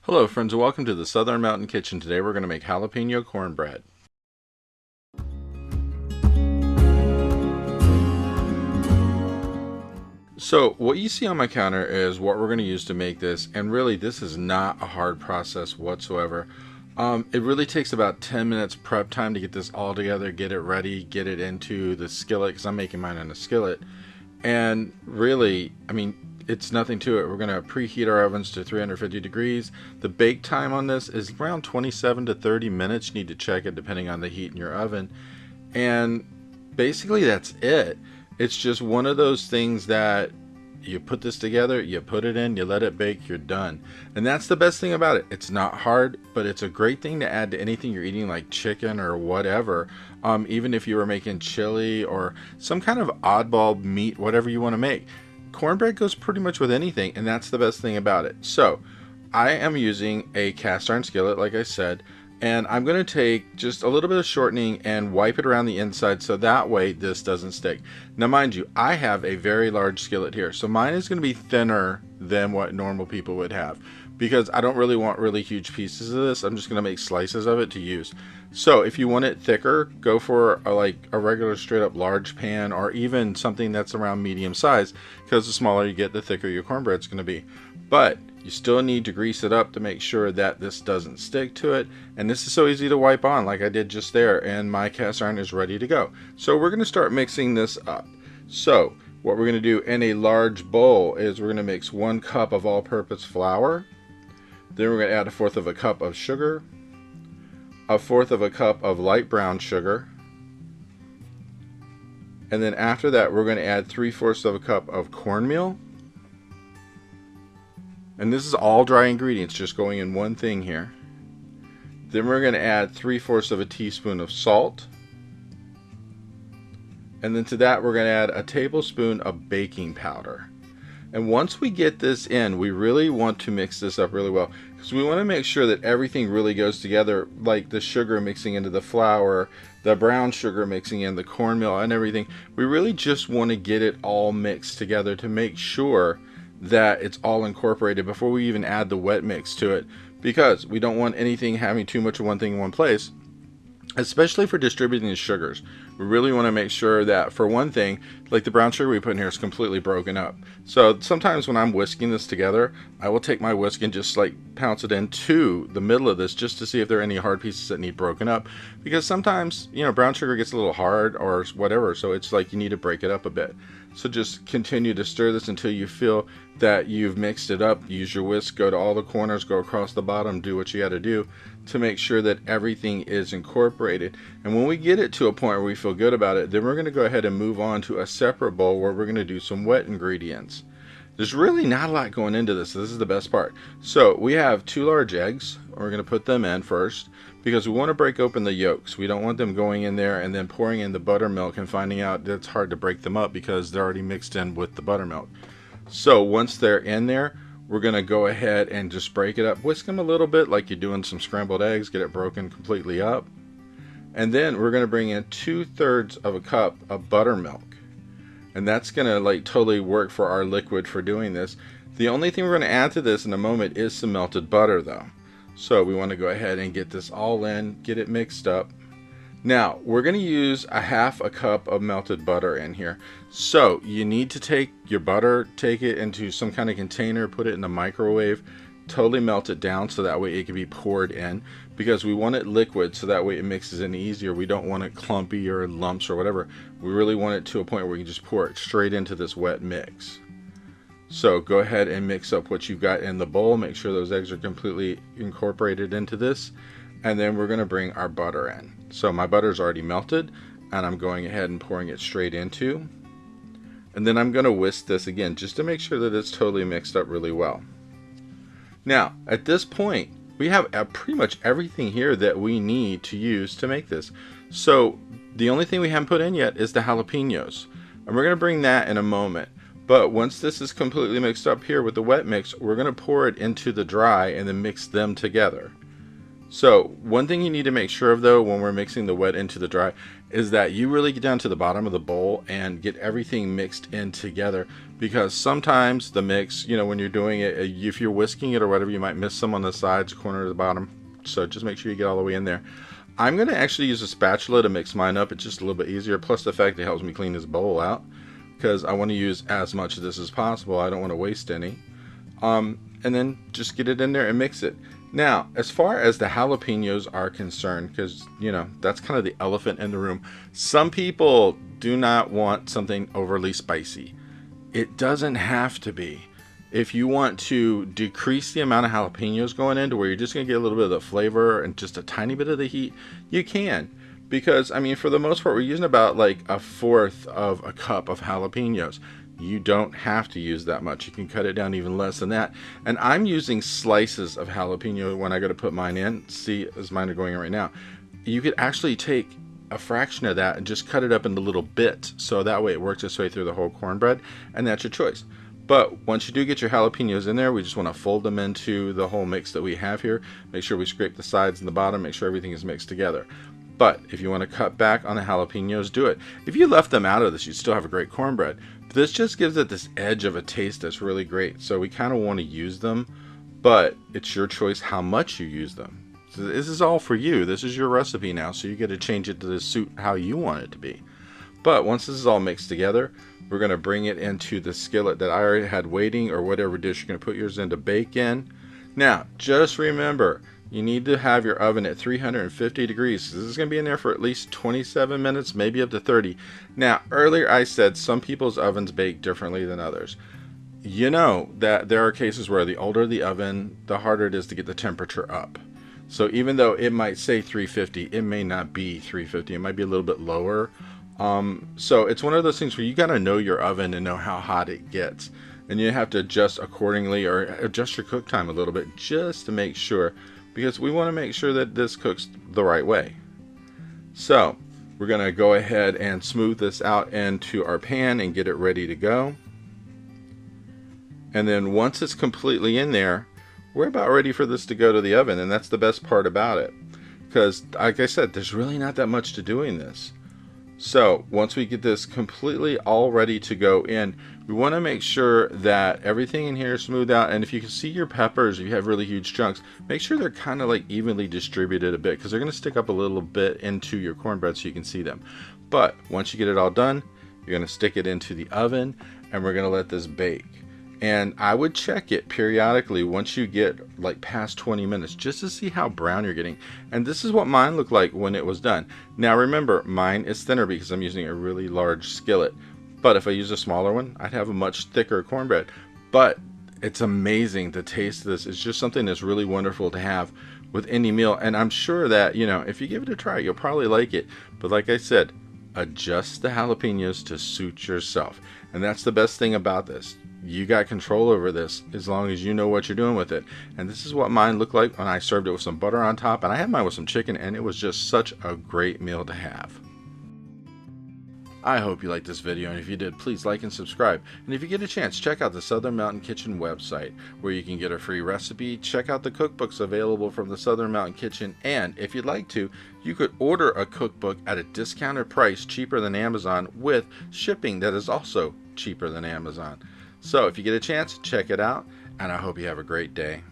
Hello friends and welcome to the Southern Mountain Kitchen. Today we're going to make jalapeno cornbread. So what you see on my counter is what we're going to use to make this, and really this is not a hard process whatsoever. It really takes about 10 minutes prep time to get this all together, get it ready, get it into the skillet, because I'm making mine in a skillet. And really, it's nothing to it. We're going to preheat our ovens to 350 degrees. The bake time on this is around 27 to 30 minutes. You need to check it depending on the heat in your oven. And basically that's it. It's just one of those things that you put this together, you put it in, you let it bake, you're done. And that's the best thing about it. It's not hard, but it's a great thing to add to anything you're eating, like chicken or whatever. Even if you were making chili or some kind of oddball meat, whatever you want to make. Cornbread goes pretty much with anything, and that's the best thing about it. So I am using a cast iron skillet, like I said, and I'm going to take just a little bit of shortening and wipe it around the inside so that way this doesn't stick. Now mind you, I have a very large skillet here, so mine is going to be thinner than what normal people would have because I don't really want really huge pieces of this. I'm just going to make slices of it to use. So if you want it thicker, go for a regular straight up large pan, or even something that's around medium size, because the smaller you get, the thicker your cornbread's going to be. But you still need to grease it up to make sure that this doesn't stick to it. And this is so easy to wipe on like I did just there, and my cast iron is ready to go. So we're going to start mixing this up. So what we're going to do in a large bowl is we're going to mix 1 cup of all-purpose flour. Then we're going to add 1/4 cup of sugar, 1/4 cup of light brown sugar, and then after that we're going to add 3/4 cup of cornmeal. And this is all dry ingredients just going in one thing here. Then we're going to add 3/4 teaspoon of salt, and then to that we're going to add a tablespoon of baking powder. And once we get this in, we really want to mix this up really well, because we want to make sure that everything really goes together, like the sugar mixing into the flour, the brown sugar mixing in the cornmeal and everything. We really just want to get it all mixed together to make sure that it's all incorporated before we even add the wet mix to it, because we don't want anything having too much of one thing in one place. Especially for distributing the sugars, we really want to make sure that, for one thing, like the brown sugar we put in here is completely broken up. So sometimes when I'm whisking this together, I will take my whisk and just pounce it into the middle of this just to see if there are any hard pieces that need broken up, because sometimes brown sugar gets a little hard or whatever, so it's like you need to break it up a bit. So just continue to stir this until you feel that you've mixed it up. Use your whisk, go to all the corners, go across the bottom, do what you got to do to make sure that everything is incorporated. And when we get it to a point where we feel good about it, then we're going to go ahead and move on to a separate bowl where we're going to do some wet ingredients. There's really not a lot going into this, so this is the best part. So we have 2 large eggs. We're going to put them in first because we want to break open the yolks. We don't want them going in there and then pouring in the buttermilk and finding out that it's hard to break them up because they're already mixed in with the buttermilk. So once they're in there, we're going to go ahead and just break it up. Whisk them a little bit like you're doing some scrambled eggs. Get it broken completely up. And then we're going to bring in 2/3 cup of buttermilk. And that's going to totally work for our liquid for doing this. The only thing we're going to add to this in a moment is some melted butter though. So we want to go ahead and get this all in, get it mixed up. Now we're going to use 1/2 cup of melted butter in here. So you need to take your butter, take it into some kind of container, put it in the microwave, totally melt it down so that way it can be poured in, because we want it liquid so that way it mixes in easier. We don't want it clumpy or lumps or whatever. We really want it to a point where you can just pour it straight into this wet mix. So go ahead and mix up what you've got in the bowl. Make sure those eggs are completely incorporated into this. And then we're going to bring our butter in. So my butter's already melted, and I'm going ahead and pouring it straight into. And then I'm going to whisk this again just to make sure that it's totally mixed up really well. Now, at this point, we have pretty much everything here that we need to use to make this. So the only thing we haven't put in yet is the jalapenos. And we're going to bring that in a moment. But once this is completely mixed up here with the wet mix, we're going to pour it into the dry and then mix them together. So one thing you need to make sure of though when we're mixing the wet into the dry is that you really get down to the bottom of the bowl and get everything mixed in together, because sometimes the mix, you know, when you're doing it, if you're whisking it or whatever, you might miss some on the sides, corner, or the bottom. So just make sure you get all the way in there. I'm going to actually use a spatula to mix mine up. It's just a little bit easier, plus the fact it helps me clean this bowl out, because I want to use as much of this as possible. I don't want to waste any. And then just get it in there and mix it. Now, as far as the jalapenos are concerned, because, you know, that's kind of the elephant in the room. Some people do not want something overly spicy. It doesn't have to be. If you want to decrease the amount of jalapenos going in to where you're just going to get a little bit of the flavor and just a tiny bit of the heat, you can. Because, I mean, for the most part, we're using about like 1/4 of a cup of jalapenos. You don't have to use that much. You can cut it down even less than that. And I'm using slices of jalapeno when I go to put mine in. See, as mine are going in right now. You could actually take a fraction of that and just cut it up into little bits. So that way it works its way through the whole cornbread. And that's your choice. But once you do get your jalapenos in there, we just want to fold them into the whole mix that we have here. Make sure we scrape the sides and the bottom. Make sure everything is mixed together. But if you want to cut back on the jalapenos, do it. If you left them out of this, you'd still have a great cornbread. But this just gives it this edge of a taste that's really great. So we kind of want to use them, but it's your choice how much you use them. So this is all for you. This is your recipe now, so you get to change it to suit how you want it to be. But once this is all mixed together, we're going to bring it into the skillet that I already had waiting, or whatever dish you're going to put yours in to bake in. Now, just remember, you need to have your oven at 350 degrees. This is going to be in there for at least 27 minutes, maybe up to 30. Now, earlier I said some people's ovens bake differently than others. You know that there are cases where the older the oven, the harder it is to get the temperature up. So even though it might say 350, it may not be 350. It might be a little bit lower. So it's one of those things where you got to know your oven and know how hot it gets. And you have to adjust accordingly, or adjust your cook time a little bit just to make sure, because we want to make sure that this cooks the right way. So we're going to go ahead and smooth this out into our pan and get it ready to go. And then once it's completely in there, we're about ready for this to go to the oven. And that's the best part about it, because like I said, there's really not that much to doing this. So once we get this completely all ready to go in, we want to make sure that everything in here is smoothed out. And if you can see your peppers, if you have really huge chunks, make sure they're kind of like evenly distributed a bit, because they're going to stick up a little bit into your cornbread so you can see them. But once you get it all done, you're going to stick it into the oven and we're going to let this bake. And I would check it periodically once you get like past 20 minutes just to see how brown you're getting. And this is what mine looked like when it was done. Now remember, mine is thinner because I'm using a really large skillet. But if I use a smaller one, I'd have a much thicker cornbread. But it's amazing. The taste of this is just something that's really wonderful to have with any meal. And I'm sure that, you know, if you give it a try, you'll probably like it. But like I said, adjust the jalapenos to suit yourself. And that's the best thing about this. You got control over this as long as you know what you're doing with it. And this is what mine looked like when I served it with some butter on top. And I had mine with some chicken, and it was just such a great meal to have. I hope you liked this video, and if you did, please like and subscribe. And if you get a chance, check out the Southern Mountain Kitchen website, where you can get a free recipe, check out the cookbooks available from the Southern Mountain Kitchen, and if you'd like to, you could order a cookbook at a discounted price, cheaper than Amazon, with shipping that is also cheaper than Amazon. So if you get a chance, check it out, and I hope you have a great day.